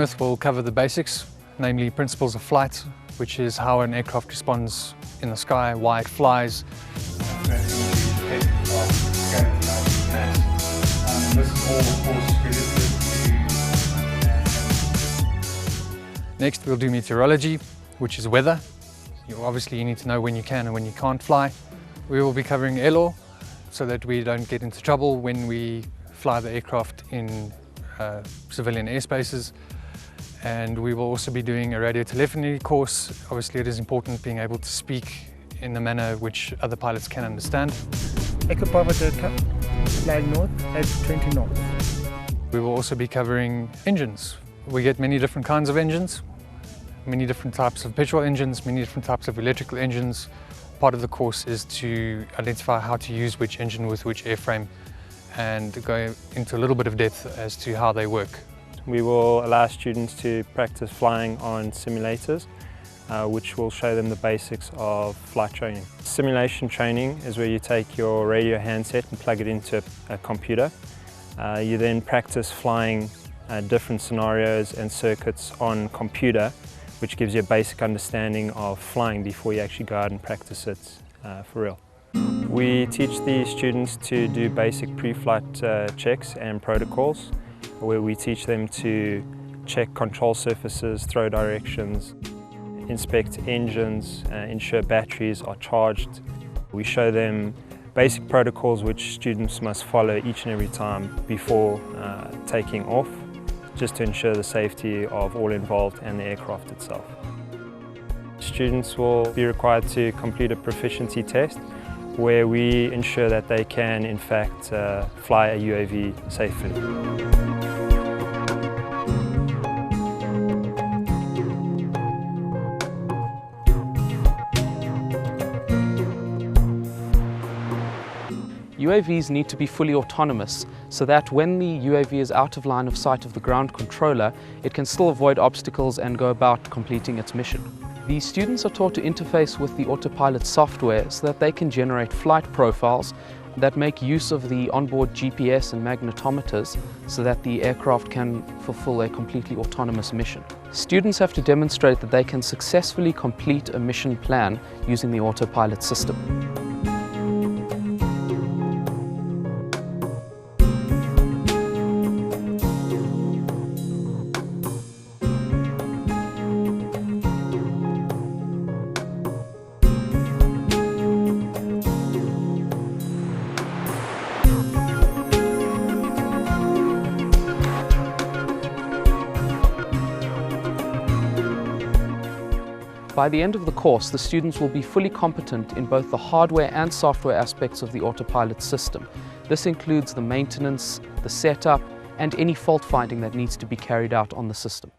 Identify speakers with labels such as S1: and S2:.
S1: with, we'll cover the basics, namely principles of flight, which is how an aircraft responds in the sky, why it flies. Next, we'll do meteorology, which is weather. Obviously, you need to know when you can and when you can't fly. We will be covering air law, so that we don't get into trouble when we fly the aircraft in civilian airspaces. And we will also be doing a radio telephony course. Obviously, it is important being able to speak in a manner which other pilots can understand.
S2: Echo Papa Delta, flying north at 20 knots.
S1: We will also be covering engines. We get many different kinds of engines, many different types of petrol engines, many different types of electrical engines. Part of the course is to identify how to use which engine with which airframe and go into a little bit of depth as to how they work.
S3: We will allow students to practice flying on simulators, which will show them the basics of flight training. Simulation training is where you take your radio handset and plug it into a computer. You then practice flying different scenarios and circuits on computer, which gives you a basic understanding of flying before you actually go out and practice it for real. We teach the students to do basic pre-flight checks and protocols, where we teach them to check control surfaces, throw directions, inspect engines, ensure batteries are charged. We show them basic protocols which students must follow each and every time before taking off, just to ensure the safety of all involved and the aircraft itself. Students will be required to complete a proficiency test where we ensure that they can in fact fly a UAV safely.
S4: UAVs need to be fully autonomous so that when the UAV is out of line of sight of the ground controller, it can still avoid obstacles and go about completing its mission. The students are taught to interface with the autopilot software so that they can generate flight profiles that make use of the onboard GPS and magnetometers so that the aircraft can fulfill a completely autonomous mission. Students have to demonstrate that they can successfully complete a mission plan using the autopilot system. By the end of the course, the students will be fully competent in both the hardware and software aspects of the autopilot system. This includes the maintenance, the setup, and any fault finding that needs to be carried out on the system.